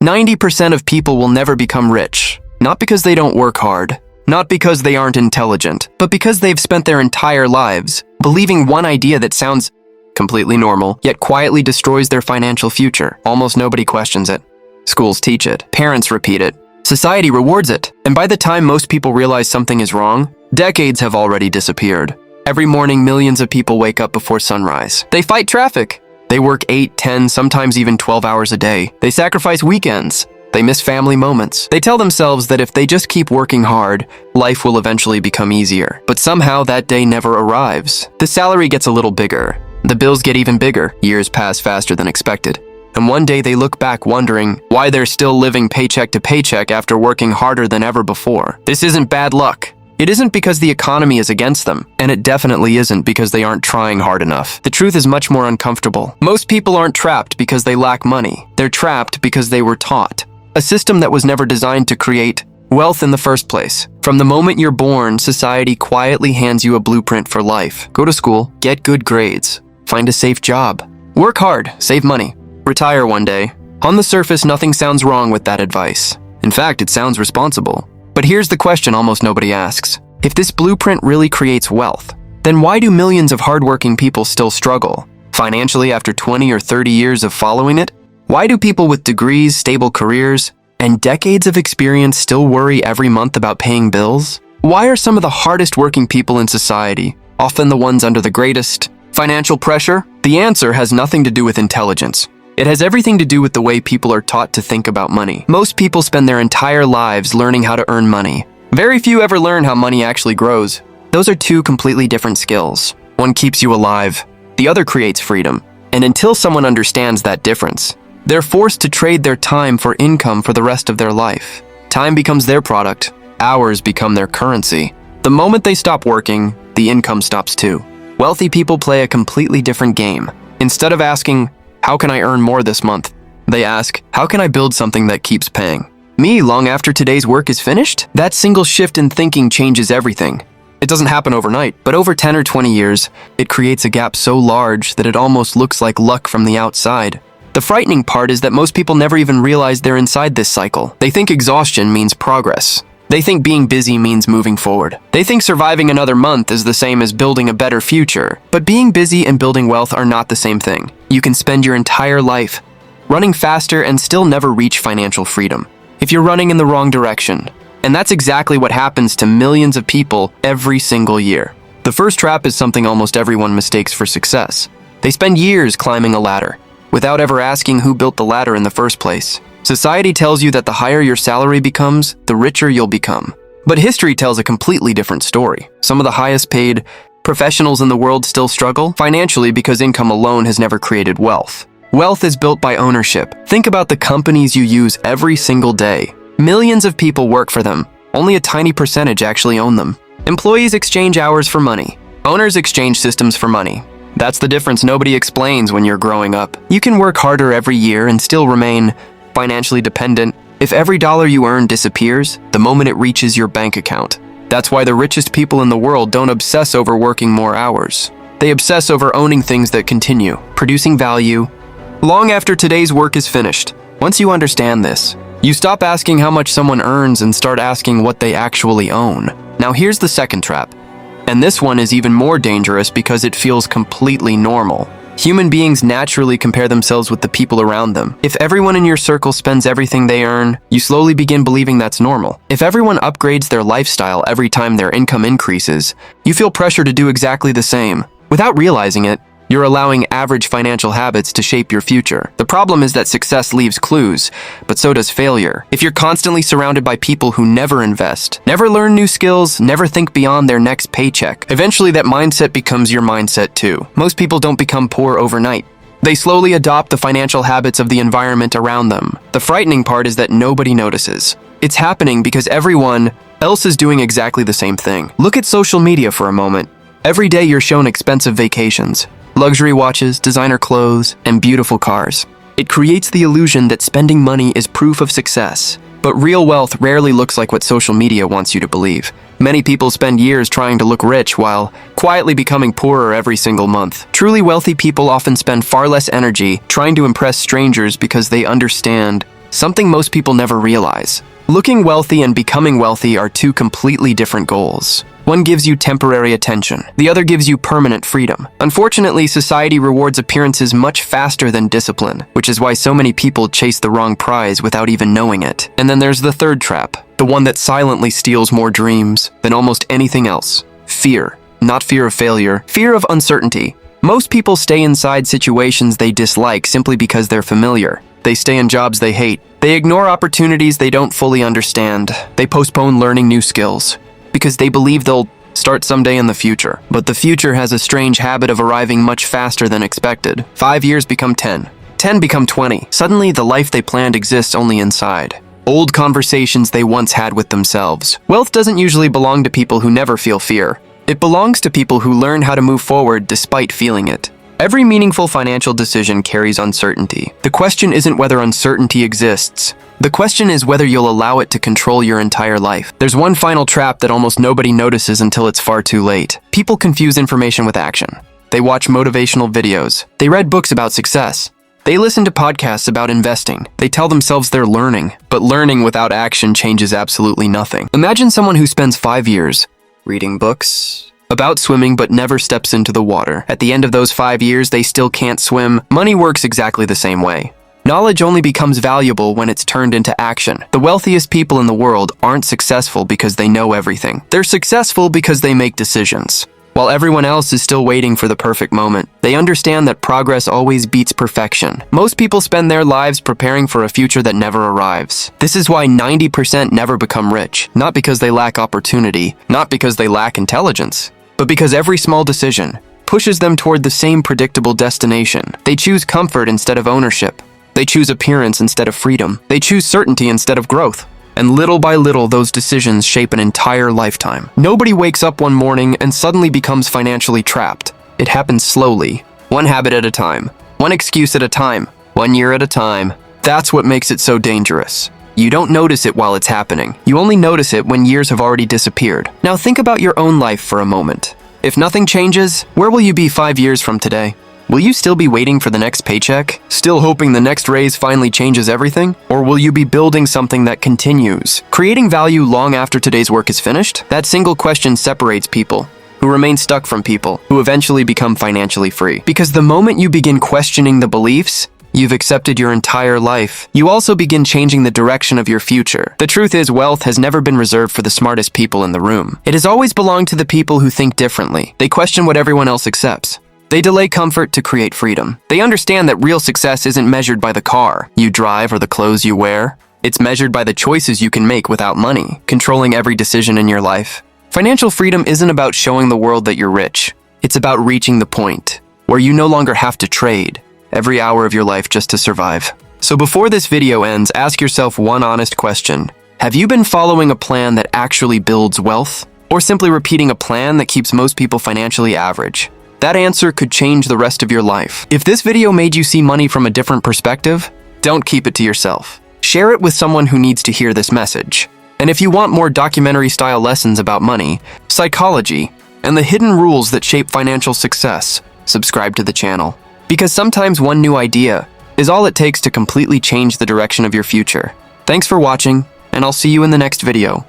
90% of people will never become rich, not because they don't work hard, not because they aren't intelligent, but because they've spent their entire lives believing one idea that sounds completely normal, yet quietly destroys their financial future. Almost nobody questions it. Schools teach it, parents repeat it, society rewards it, and by the time most people realize something is wrong, decades have already disappeared. Every morning, millions of people wake up before sunrise. They fight traffic. They work 8, 10, sometimes even 12 hours a day. They sacrifice weekends. They miss family moments. They tell themselves that if they just keep working hard, life will eventually become easier. But somehow that day never arrives. The salary gets a little bigger. The bills get even bigger. Years pass faster than expected. And one day they look back wondering why they're still living paycheck to paycheck after working harder than ever before. This isn't bad luck. It isn't because the economy is against them, and it definitely isn't because they aren't trying hard enough. The truth is much more uncomfortable. Most people aren't trapped because they lack money. They're trapped because they were taught. A system that was never designed to create wealth in the first place. From the moment you're born, society quietly hands you a blueprint for life. Go to school, get good grades, find a safe job, work hard, save money, retire one day. On the surface, nothing sounds wrong with that advice. In fact, it sounds responsible. But here's the question almost nobody asks. If this blueprint really creates wealth, then why do millions of hardworking people still struggle financially after 20 or 30 years of following it? Why do people with degrees, stable careers, and decades of experience still worry every month about paying bills? Why are some of the hardest working people in society often the ones under the greatest financial pressure? The answer has nothing to do with intelligence. It has everything to do with the way people are taught to think about money. Most people spend their entire lives learning how to earn money. Very few ever learn how money actually grows. Those are two completely different skills. One keeps you alive, the other creates freedom. And until someone understands that difference, they're forced to trade their time for income for the rest of their life. Time becomes their product. Hours become their currency. The moment they stop working, the income stops too. Wealthy people play a completely different game. Instead of asking, "How can I earn more this month?" they ask, "How can I build something that keeps paying me long after today's work is finished?" That single shift in thinking changes everything. It doesn't happen overnight, but over 10 or 20 years, it creates a gap so large that it almost looks like luck from the outside. The frightening part is that most people never even realize they're inside this cycle. They think exhaustion means progress. They think being busy means moving forward. They think surviving another month is the same as building a better future. But being busy and building wealth are not the same thing. You can spend your entire life running faster and still never reach financial freedom if you're running in the wrong direction. And that's exactly what happens to millions of people every single year. The first trap is something almost everyone mistakes for success. They spend years climbing a ladder without ever asking who built the ladder in the first place. Society tells you that the higher your salary becomes, the richer you'll become. But history tells a completely different story. Some of the highest paid professionals in the world still struggle financially because income alone has never created wealth. Wealth is built by ownership. Think about the companies you use every single day. Millions of people work for them. Only a tiny percentage actually own them. Employees exchange hours for money. Owners exchange systems for money. That's the difference nobody explains when you're growing up. You can work harder every year and still remain financially dependent. If every dollar you earn disappears the moment it reaches your bank account. That's why the richest people in the world don't obsess over working more hours. They obsess over owning things that continue, producing value long after today's work is finished. Once you understand this, you stop asking how much someone earns and start asking what they actually own. Now here's the second trap. And this one is even more dangerous because it feels completely normal. Human beings naturally compare themselves with the people around them. If everyone in your circle spends everything they earn, you slowly begin believing that's normal. If everyone upgrades their lifestyle every time their income increases, you feel pressure to do exactly the same. Without realizing it, you're allowing average financial habits to shape your future. The problem is that success leaves clues, but so does failure. If you're constantly surrounded by people who never invest, never learn new skills, never think beyond their next paycheck, eventually that mindset becomes your mindset too. Most people don't become poor overnight. They slowly adopt the financial habits of the environment around them. The frightening part is that nobody notices. It's happening because everyone else is doing exactly the same thing. Look at social media for a moment. Every day you're shown expensive vacations, luxury watches, designer clothes, and beautiful cars. It creates the illusion that spending money is proof of success. But real wealth rarely looks like what social media wants you to believe. Many people spend years trying to look rich while quietly becoming poorer every single month. Truly wealthy people often spend far less energy trying to impress strangers because they understand something most people never realize. Looking wealthy and becoming wealthy are two completely different goals. One gives you temporary attention, the other gives you permanent freedom. Unfortunately, society rewards appearances much faster than discipline, which is why so many people chase the wrong prize without even knowing it. And then there's the third trap, the one that silently steals more dreams than almost anything else. Fear. Not fear of failure, fear of uncertainty. Most people stay inside situations they dislike simply because they're familiar. They stay in jobs they hate. They ignore opportunities they don't fully understand. They postpone learning new skills because they believe they'll start someday in the future. But the future has a strange habit of arriving much faster than expected. 5 years become 10. 10 become 20. Suddenly, the life they planned exists only inside. Old conversations they once had with themselves. Wealth doesn't usually belong to people who never feel fear. It belongs to people who learn how to move forward despite feeling it. Every meaningful financial decision carries uncertainty. The question isn't whether uncertainty exists. The question is whether you'll allow it to control your entire life. There's one final trap that almost nobody notices until it's far too late. People confuse information with action. They watch motivational videos. They read books about success. They listen to podcasts about investing. They tell themselves they're learning, but learning without action changes absolutely nothing. Imagine someone who spends 5 years reading books about swimming but never steps into the water. At the end of those 5 years, they still can't swim. Money works exactly the same way. Knowledge only becomes valuable when it's turned into action. The wealthiest people in the world aren't successful because they know everything. They're successful because they make decisions. While everyone else is still waiting for the perfect moment, they understand that progress always beats perfection. Most people spend their lives preparing for a future that never arrives. This is why 90% never become rich, not because they lack opportunity, not because they lack intelligence, but because every small decision pushes them toward the same predictable destination. They choose comfort instead of ownership. They choose appearance instead of freedom. They choose certainty instead of growth. And little by little, those decisions shape an entire lifetime. Nobody wakes up one morning and suddenly becomes financially trapped. It happens slowly, one habit at a time, one excuse at a time, 1 year at a time. That's what makes it so dangerous. You don't notice it while it's happening. You only notice it when years have already disappeared. Now think about your own life for a moment. If nothing changes, where will you be 5 years from today? Will you still be waiting for the next paycheck? Still hoping the next raise finally changes everything? Or will you be building something that continues, creating value long after today's work is finished? That single question separates people who remain stuck from people who eventually become financially free. Because the moment you begin questioning the beliefs you've accepted your entire life, you also begin changing the direction of your future. The truth is, wealth has never been reserved for the smartest people in the room. It has always belonged to the people who think differently. They question what everyone else accepts. They delay comfort to create freedom. They understand that real success isn't measured by the car you drive or the clothes you wear. It's measured by the choices you can make without money, controlling every decision in your life. Financial freedom isn't about showing the world that you're rich. It's about reaching the point where you no longer have to trade every hour of your life just to survive. So before this video ends, ask yourself one honest question. Have you been following a plan that actually builds wealth? Or simply repeating a plan that keeps most people financially average? That answer could change the rest of your life. If this video made you see money from a different perspective, don't keep it to yourself. Share it with someone who needs to hear this message. And if you want more documentary-style lessons about money, psychology, and the hidden rules that shape financial success, subscribe to the channel. Because sometimes one new idea is all it takes to completely change the direction of your future. Thanks for watching, and I'll see you in the next video.